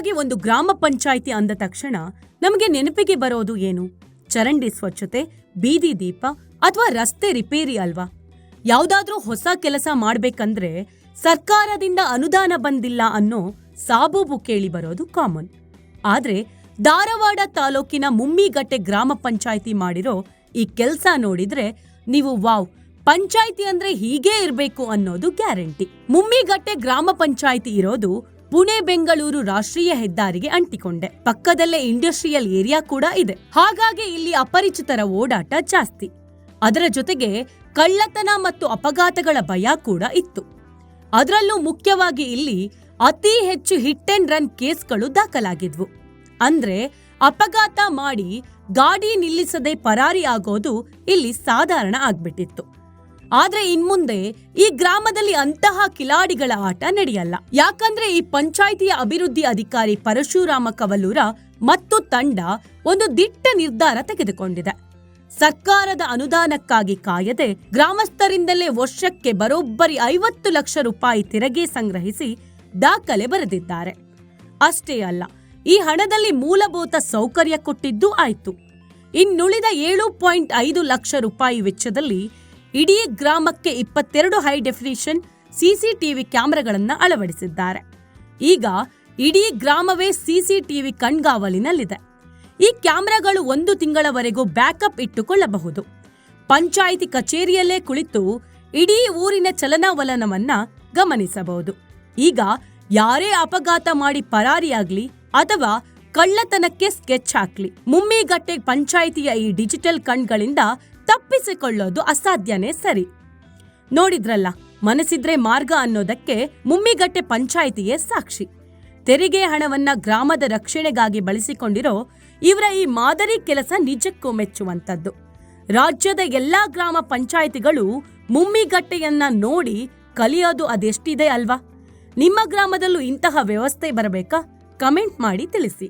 ಹಾಗಾಗಿ ಒಂದು ಗ್ರಾಮ ಪಂಚಾಯಿತಿ ಅಂದ ತಕ್ಷಣ ನಮಗೆ ನೆನಪಿಗೆ ಬರೋದು ಏನು? ಚರಂಡಿ ಸ್ವಚ್ಛತೆ, ಬೀದಿ ದೀಪ ಅಥವಾ ರಸ್ತೆ ರಿಪೇರಿ ಅಲ್ವಾ? ಯಾವ್ದಾದ್ರೂ ಹೊಸ ಕೆಲಸ ಮಾಡ್ಬೇಕಂದ್ರೆ ಸರ್ಕಾರದಿಂದ ಅನುದಾನ ಬಂದಿಲ್ಲ ಅನ್ನೋ ಸಾಬೂಬು ಕೇಳಿ ಬರೋದು ಕಾಮನ್. ಆದ್ರೆ ಧಾರವಾಡ ತಾಲೂಕಿನ ಮುಮ್ಮಿಗಟ್ಟೆ ಗ್ರಾಮ ಪಂಚಾಯಿತಿ ಮಾಡಿರೋ ಈ ಕೆಲ್ಸ ನೋಡಿದ್ರೆ ನೀವು ವಾವ್, ಪಂಚಾಯಿತಿ ಅಂದ್ರೆ ಹೀಗೇ ಇರ್ಬೇಕು ಅನ್ನೋದು ಗ್ಯಾರಂಟಿ. ಮುಮ್ಮಿಗಟ್ಟೆ ಗ್ರಾಮ ಪಂಚಾಯಿತಿ ಇರೋದು ಪುಣೆ ಬೆಂಗಳೂರು ರಾಷ್ಟ್ರೀಯ ಹೆದ್ದಾರಿಗೆ ಅಂಟಿಕೊಂಡೆ. ಪಕ್ಕದಲ್ಲೇ ಇಂಡಸ್ಟ್ರಿಯಲ್ ಏರಿಯಾ ಕೂಡ ಇದೆ. ಹಾಗಾಗಿ ಇಲ್ಲಿ ಅಪರಿಚಿತರ ಓಡಾಟ ಜಾಸ್ತಿ. ಅದರ ಜೊತೆಗೆ ಕಳ್ಳತನ ಮತ್ತು ಅಪಘಾತಗಳ ಭಯ ಕೂಡ ಇತ್ತು. ಅದರಲ್ಲೂ ಮುಖ್ಯವಾಗಿ ಇಲ್ಲಿ ಅತಿ ಹೆಚ್ಚು ಹಿಟ್ ಅಂಡ್ ರನ್ ಕೇಸ್ಗಳು ದಾಖಲಾಗಿದ್ವು. ಅಂದ್ರೆ ಅಪಘಾತ ಮಾಡಿ ಗಾಡಿ ನಿಲ್ಲಿಸದೆ ಪರಾರಿ ಆಗೋದು ಇಲ್ಲಿ ಸಾಧಾರಣ ಆಗ್ಬಿಟ್ಟಿತ್ತು. ಆದ್ರೆ ಇನ್ಮುಂದೆ ಈ ಗ್ರಾಮದಲ್ಲಿ ಅಂತಹ ಕಿಲಾಡಿಗಳ ಆಟ ನಡೆಯಲ್ಲ. ಯಾಕಂದ್ರೆ ಈ ಪಂಚಾಯಿತಿಯ ಅಭಿವೃದ್ಧಿ ಅಧಿಕಾರಿ ಪರಶುರಾಮ ಕವಲೂರ ಮತ್ತು ತಂಡ ಒಂದು ದಿಟ್ಟ ನಿರ್ಧಾರ ತೆಗೆದುಕೊಂಡಿದೆ. ಸರ್ಕಾರದ ಅನುದಾನಕ್ಕಾಗಿ ಕಾಯದೆ ಗ್ರಾಮಸ್ಥರಿಂದಲೇ ವರ್ಷಕ್ಕೆ ಬರೋಬ್ಬರಿ 50 ಲಕ್ಷ ರೂಪಾಯಿ ತೆರಿಗೆ ಸಂಗ್ರಹಿಸಿ ದಾಖಲೆ ಬರೆದಿದ್ದಾರೆ. ಅಷ್ಟೇ ಅಲ್ಲ, ಈ ಹಣದಲ್ಲಿ ಮೂಲಭೂತ ಸೌಕರ್ಯ ಕೊಟ್ಟಿದ್ದೂ ಆಯ್ತು. ಇನ್ನುಳಿದ 7.5 ಲಕ್ಷ ರೂಪಾಯಿ ವೆಚ್ಚದಲ್ಲಿ ಇಡೀ ಗ್ರಾಮಕ್ಕೆ 22 ಹೈ ಡೆಫಿನಿಷನ್ ಸಿಸಿಟಿವಿ ಕ್ಯಾಮೆರಾಗಳನ್ನ ಅಳವಡಿಸಿದ್ದಾರೆ. ಈಗ ಇಡೀ ಗ್ರಾಮವೇ ಸಿಸಿಟಿವಿ ಕಣ್ಗಾವಲಿನಲ್ಲಿದೆ. ಈ ಕ್ಯಾಮೆರಾಗಳು 1 ತಿಂಗಳವರೆಗೂ ಬ್ಯಾಕಪ್ ಇಟ್ಟುಕೊಳ್ಳಬಹುದು. ಪಂಚಾಯಿತಿ ಕಚೇರಿಯಲ್ಲೇ ಕುಳಿತು ಇಡೀ ಊರಿನ ಚಲನವಲನವನ್ನ ಗಮನಿಸಬಹುದು. ಈಗ ಯಾರೇ ಅಪಘಾತ ಮಾಡಿ ಪರಾರಿಯಾಗ್ಲಿ ಅಥವಾ ಕಳ್ಳತನಕ್ಕೆ ಸ್ಕೆಚ್ ಹಾಕ್ಲಿ, ಮುಮ್ಮಿಗಟ್ಟೆ ಪಂಚಾಯಿತಿಯ ಈ ಡಿಜಿಟಲ್ ಕಣ್ಗಳಿಂದ ತಪ್ಪಿಸಿಕೊಳ್ಳೋದು ಅಸಾಧ್ಯನೇ ಸರಿ. ನೋಡಿದ್ರಲ್ಲ, ಮನಸ್ಸಿದ್ರೆ ಮಾರ್ಗ ಅನ್ನೋದಕ್ಕೆ ಮುಮ್ಮಿಗಟ್ಟೆ ಪಂಚಾಯಿತಿಯೇ ಸಾಕ್ಷಿ. ತೆರಿಗೆ ಹಣವನ್ನ ಗ್ರಾಮದ ರಕ್ಷಣೆಗಾಗಿ ಬಳಸಿಕೊಂಡಿರೋ ಇವರ ಈ ಮಾದರಿ ಕೆಲಸ ನಿಜಕ್ಕೂ ಮೆಚ್ಚುವಂತದ್ದು. ರಾಜ್ಯದ ಎಲ್ಲಾ ಗ್ರಾಮ ಪಂಚಾಯಿತಿಗಳು ಮುಮ್ಮಿಗಟ್ಟೆಯನ್ನ ನೋಡಿ ಕಲಿಯೋದು ಅದೆಷ್ಟಿದೆ ಅಲ್ವಾ? ನಿಮ್ಮ ಗ್ರಾಮದಲ್ಲೂ ಇಂತಹ ವ್ಯವಸ್ಥೆ ಬರಬೇಕಾ? ಕಮೆಂಟ್ ಮಾಡಿ ತಿಳಿಸಿ.